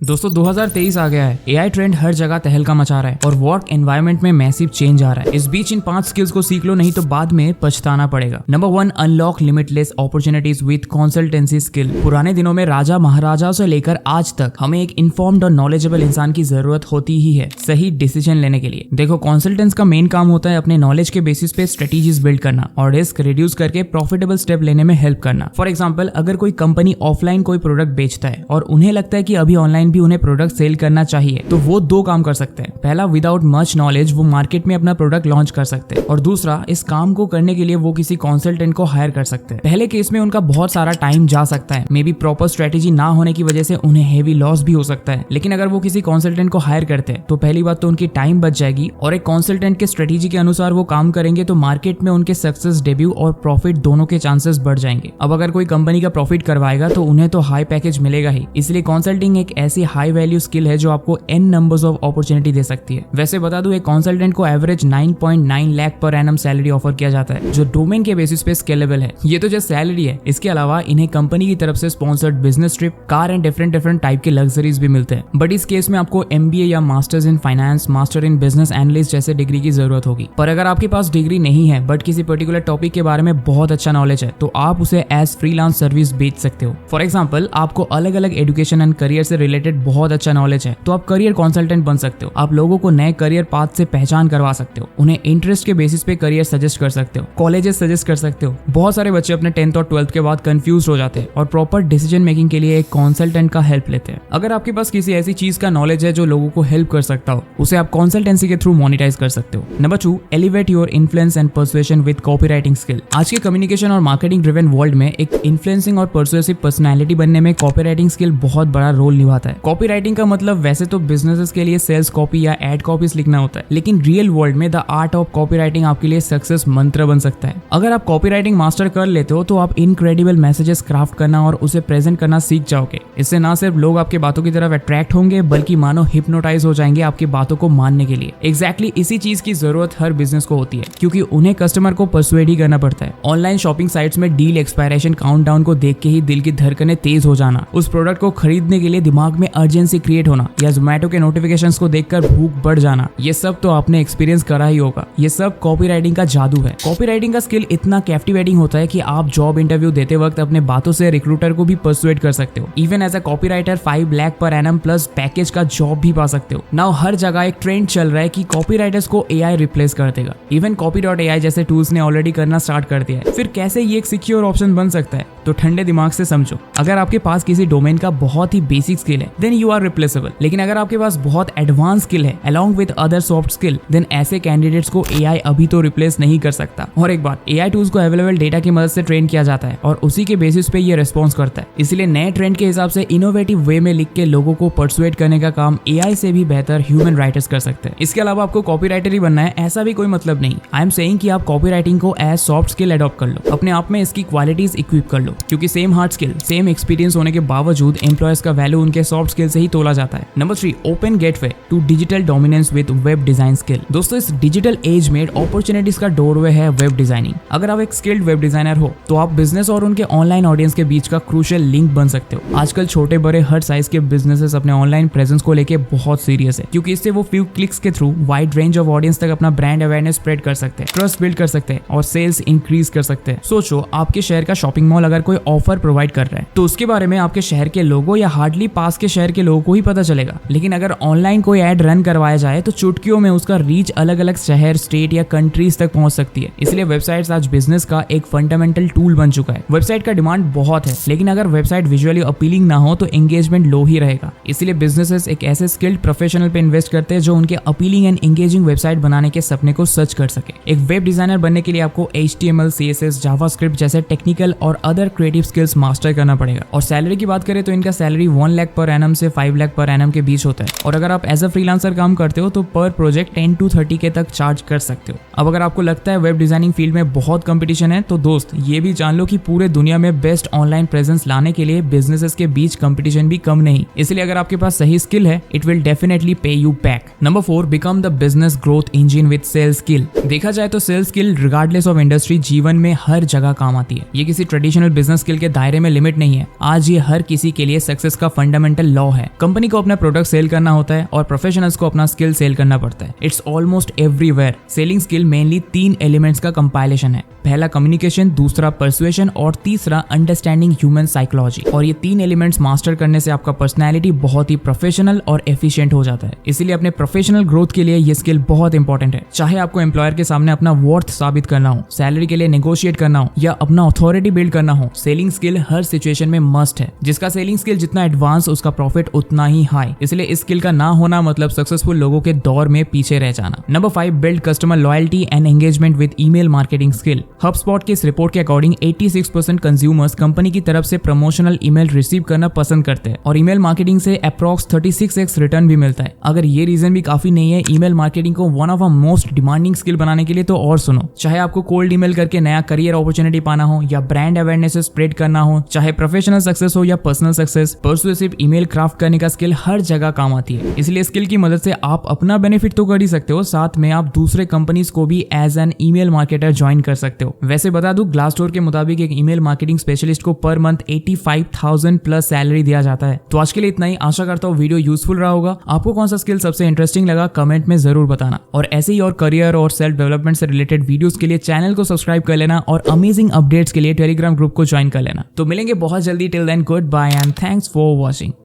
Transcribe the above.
दोस्तों 2023 आ गया है। एआई ट्रेंड हर जगह तहलका मचा रहा है और वर्क एनवायरनमेंट में मैसिव चेंज आ रहा है। इस बीच इन 5 स्किल्स को सीख लो, नहीं तो बाद में पछताना पड़ेगा। Number 1, unlock limitless opportunities with consultancy skill. पुराने दिनों में राजा महाराजा से लेकर आज तक हमें एक इन्फॉर्म्ड और नॉलेजेबल इंसान की जरूरत होती ही है सही डिसीजन लेने के लिए। देखो, कंसल्टेंट्स का मेन काम होता है अपने नॉलेज के बेसिस पे स्ट्रेटेजीज बिल्ड करना और रिस्क रिड्यूस करके प्रॉफिटेबल स्टेप लेने में हेल्प करना। फॉर एग्जाम्पल, अगर कोई कंपनी ऑफलाइन कोई प्रोडक्ट बेचता है और उन्हें लगता है कि अभी ऑनलाइन भी उन्हें प्रोडक्ट सेल करना चाहिए, तो वो 2 काम कर सकते हैं। पहला, विदाउट मच नॉलेज वो मार्केट में अपना प्रोडक्ट लॉन्च कर सकते हैं, और दूसरा, इस काम को करने के लिए वो किसी कंसल्टेंट को हायर कर सकते हैं। पहले केस में उनका बहुत सारा टाइम जा सकता है, मे बी प्रॉपर स्ट्रेटेजी ना होने की वजह से उन्हें हेवी लॉस भी हो सकता है। लेकिन अगर वो किसी कंसल्टेंट को हायर करते हैं तो पहली बात तो उनकी टाइम बच जाएगी, और एक कंसल्टेंट के स्ट्रेटेजी के अनुसार वो काम करेंगे तो मार्केट में उनके सक्सेस, डेब्यू और प्रॉफिट दोनों के चांसेस बढ़ जाएंगे। अब अगर कोई कंपनी का प्रॉफिट करवाएगा तो उन्हें तो हाई पैकेज मिलेगा ही, इसलिए कंसल्टिंग एक ऐसी हाई वैल्यू स्किल है जो आपको n नंबर्स ऑफ अपॉर्चुनिटी दे सकती है। वैसे बता दूं, एक कंसल्टेंट को average 9.9 lakh per annum salary offer किया जाता है, जो डोमेन के बेसिस पे स्केलेबल है। ये तो जस्ट सैलरी है, इसके अलावा इन्हें कंपनी की तरफ से sponsored business trip, car and different type के लग्जरीज भी मिलते हैं। बट इस केस में आपको MBA या masters in finance, master in business analyst जैसे डिग्री की जरूरत होगी। पर अगर आपके पास डिग्री नहीं है बट किसी पर्टिकुलर टॉपिक के बारे में बहुत अच्छा नॉलेज है, तो आप उसे एज फ्रीलांस सर्विस बेच सकते हो। फॉर एग्जाम्पल, आपको अलग अलग एजुकेशन एंड करियर से रिलेटेड बहुत अच्छा नॉलेज है, तो आप करियर कंसल्टेंट बन सकते हो। आप लोगों को नए करियर पाथ से पहचान करवा सकते हो, उन्हें इंटरेस्ट के बेसिस पे करियर सजेस्ट कर सकते हो, कॉलेजेस सजेस्ट कर सकते हो। बहुत सारे बच्चे अपने 10th और 12th के बाद कंफ्यूज हो जाते हैं और प्रॉपर डिसीजन मेकिंग के लिए एक कंसल्टेंट का हेल्प लेते हैं। अगर आपके पास किसी ऐसी चीज का नॉलेज है जो लोगों को हेल्प कर सकता हो, उसे आप कंसल्टेंसी के थ्रू मोनेटाइज कर सकते हो। Number 2, elevate your influence and persuasion with copywriting skill. आज के कम्युनिकेशन और मार्केटिंग ड्रिवन वर्ल्ड में एक इन्फ्लुएंसिंग और पर्सुएसिव पर्सनैलिटी बनने में कॉपीराइटिंग स्किल बहुत बड़ा रोल निभाता है। कॉपीराइटिंग का मतलब वैसे तो बिजनेसेस के लिए सेल्स कॉपी या एड कॉपीज लिखना होता है, लेकिन रियल वर्ल्ड में द आर्ट ऑफ कॉपीराइटिंग आपके लिए सक्सेस मंत्र बन सकता है। अगर आप कॉपीराइटिंग मास्टर कर लेते हो तो आप इनक्रेडिबल मैसेजेस क्राफ्ट करना और उसे प्रेजेंट करना सीख जाओगे। इससे ना सिर्फ लोग आपके बातों की तरफ अट्रैक्ट होंगे, बल्कि मानो हिप्नोटाइज हो जाएंगे आपकी बातों को मानने के लिए। एग्जैक्टली इसी चीज की जरूरत हर बिजनेस को होती है, क्योंकि उन्हें कस्टमर को परसुएड ही करना पड़ता है। ऑनलाइन शॉपिंग साइट्स में डील एक्सपायरेशन काउंटडाउन को देख के ही दिल की धड़कनें तेज हो जाना, उस प्रोडक्ट को खरीदने के लिए दिमाग में अर्जेंसी क्रिएट होना, या जोमैटो के नोटिफिकेशंस को देखकर भूख बढ़ जाना, ये सब तो आपने एक्सपीरियंस करा ही होगा। ये सब कॉपीराइटिंग का जादू है। कॉपीराइटिंग का स्किल इतना कैप्टिवेटिंग होता है कि आप जॉब इंटरव्यू देते वक्त अपने बातों से रिक्रूटर को भी परसुएड कर सकते हो। Even as a copywriter 5 lakh per annum plus package का जॉब भी पा सकते हो। नाउ हर जगह एक ट्रेंड चल रहा है कि कॉपीराइटर्स को AI रिप्लेस कर देगा। इवन copy.ai जैसे टूल्स ने ऑलरेडी करना स्टार्ट कर दिया है। फिर कैसे ये एक सिक्योर ऑप्शन बन सकता है? तो ठंडे दिमाग से समझो। अगर आपके पास किसी डोमेन का बहुत ही बेसिक स्किल है, देन यू आर रिप्लेसेबल। लेकिन अगर आपके पास बहुत एडवांस स्किल है along with other soft skill, देन ऐसे कैंडिडेट्स को AI अभी तो रिप्लेस नहीं कर सकता। और एक बात, AI टूल्स को अवेलेबल डेटा की मदद से ट्रेन किया जाता है और उसी के बेसिस पे ये रिस्पॉन्स करता है। इसलिए नए ट्रेंड के हिसाब से इनोवेटिव वे में लिख के लोगों को परसुएड करने का काम AI से भी बेहतर ह्यूमन राइटर्स कर सकते हैं। इसके अलावा आपको कॉपीराइटर ही बनना है ऐसा भी कोई मतलब नहीं। आई एम सेइंग कि आप कॉपीराइटिंग को एज सॉफ्ट स्किल अडॉप्ट कर लो, अपने आप में इसकी क्वालिटीज इक्विप कर लो, क्योंकि same hard skill, same experience होने के बावजूद एम्प्लॉयर्स का वैल्यू उनके सॉफ्ट स्किल से ही तोला जाता है। Number 3, open gateway to digital dominance with web design skill. दोस्तों, इस डिजिटल एज में अपॉर्चुनिटीज का डोरवे है वेब डिजाइनिंग। अगर आप एक स्किल्ड वेब डिजाइनर हो तो आप बिजनेस और उनके ऑनलाइन ऑडियंस के बीच का क्रूशियल लिंक बन सकते हो। आजकल छोटे बड़े हर साइज के बिजनेसेस अपने ऑनलाइन प्रेजेंस को लेके बहुत सीरियस है, क्योंकि इससे वो फ्यू क्लिक्स के through wide range of audience तक अपना ब्रांड अवेयरनेस स्प्रेड कर सकते हैं, ट्रस्ट बिल्ड कर सकते हैं और सेल्स इंक्रीज कर सकते हैं। सोचो, आपके शहर का शॉपिंग मॉल अगर कोई ऑफर प्रोवाइड कर रहा है तो उसके बारे में आपके शहर के लोगों या हार्डली पास के शहर के लोगों को ही पता चलेगा। लेकिन अगर ऑनलाइन कोई एड रन करवाया जाए तो चुटकियों में उसका रीच अलग अलग शहर, स्टेट या कंट्रीज तक पहुंच सकती है। इसलिए वेबसाइट्स आज बिजनेस का एक फंडामेंटल टूल बन चुका है। वेबसाइट का डिमांड बहुत है, लेकिन अगर वेबसाइट विजुअली अपीलिंग ना हो तो एंगेजमेंट लो ही रहेगा। इसलिए बिजनेसेस एक ऐसे स्किल्ड प्रोफेशनल पे इन्वेस्ट करते हैं जो उनके अपीलिंग एंड एंगेजिंग वेबसाइट बनाने के सपने को सच कर सके। एक वेब डिजाइनर बनने के लिए आपको HTML, CSS, जावास्क्रिप्ट जैसे टेक्निकल और अदर क्रिएटिव स्किल्स मास्टर करना पड़ेगा। और सैलरी की बात करें तो इनका सैलरी 1 लाख पर एनम से 5 लाख पर एनम के बीच होता है। और अगर आप एज अ फ्रीलांसर काम करते हो तो पर प्रोजेक्ट 10 to 30K तक चार्ज कर सकते हो। अब अगर आपको लगता है वेब डिजाइनिंग फील्ड में बहुत कंपटीशन है, तो दोस्त ये भी जान लो कि पूरे दुनिया में बेस्ट ऑनलाइन प्रेजेंस लाने के लिए बिजनेसेस के बीच कंपटीशन भी कम नहीं। इसलिए अगर आपके पास सही स्किल है, it will definitely pay you back. Number 4, become the business growth engine with sales skill. देखा जाए तो sales skill regardless of industry जीवन में हर जगह काम आती है। ये किसी ट्रेडिशनल बिजनेस स्किल के दायरे में लिमिट नहीं है। आज ये हर किसी के लिए सक्सेस का फंडामेंटल लॉ है, कंपनी को अपना प्रोडक्ट सेल करना होता है और प्रोफेशनल्स को अपना स्किल सेल करना पड़ता है। It's almost everywhere. Selling skill mainly 3 elements का कंपाइलेशन है। पहला कम्युनिकेशन, दूसरा परसुएशन और तीसरा अंडरस्टैंडिंग ह्यूमन साइकोलॉजी। और ये 3 एलिमेंट्स मास्टर करने से आपका पर्सनैलिटी बहुत ही प्रोफेशनल और एफिशिएंट हो जाता है। इसीलिए अपने प्रोफेशनल ग्रोथ के लिए ये स्किल बहुत इंपॉर्टेंट है। चाहे आपको एम्प्लॉयर के सामने अपना वर्थ साबित करना हो, सैलरी के लिए नेगोशिएट करना हो या अपना अथॉरिटी बिल्ड करना हो, सेलिंग स्किल हर सिचुएशन में मस्ट है। जिसका सेलिंग स्किल जितना एडवांस, उसका प्रॉफिट उतना ही हाई। इसलिए इस स्किल का ना होना मतलब सक्सेसफुल लोगों के दौर में पीछे रह जाना। Number 5, build customer loyalty and engagement with email marketing skill. HubSpot की इस रिपोर्ट के अकॉर्डिंग 86% कंज्यूमर्स कंपनी की तरफ से प्रमोशनल ईमेल रिसीव करना पसंद करते हैं और ईमेल मार्केटिंग से अप्रॉक्स 36x रिटर्न भी मिलता है। अगर ये रीजन भी काफी नहीं है ईमेल मार्केटिंग को one of a most demanding skill बनाने के लिए, तो और सुनो। चाहे आपको कोल्ड ईमेल करके नया करियर अपॉर्चुनिटी पाना हो या ब्रांड अवेयरनेस स्प्रेड करना हो, चाहे प्रोफेशनल सक्सेस हो या personal success, persuasive email craft करने का स्किल हर जगह काम आती है। इसलिए स्किल की मदद से आप अपना बेनिफिट तो कर ही सकते हो, साथ में आप दूसरे कंपनीज को भी as an email marketer join कर सकते हो। वैसे बता दूं, ग्लासडोर के मुताबिक एक ईमेल मार्केटिंग स्पेशलिस्ट को पर मंथ 85,000 प्लस सैलरी दिया जाता है। तो आज के लिए इतना ही। आशा करता हूँ वीडियो यूजफुल रहा होगा। आपको कौन सा स्किल सबसे इंटरेस्टिंग लगा कमेंट में जरूर बताना। और ऐसे ही और करियर और सेल्फ डेवलपमेंट से रिलेटेड वीडियोस के लिए चैनल को सब्सक्राइब कर लेना और अमेजिंग अपडेट्स के लिए टेलीग्राम ग्रुप को ज्वाइन कर लेना। तो मिलेंगे बहुत जल्दी। Till then, goodbye and thanks for watching.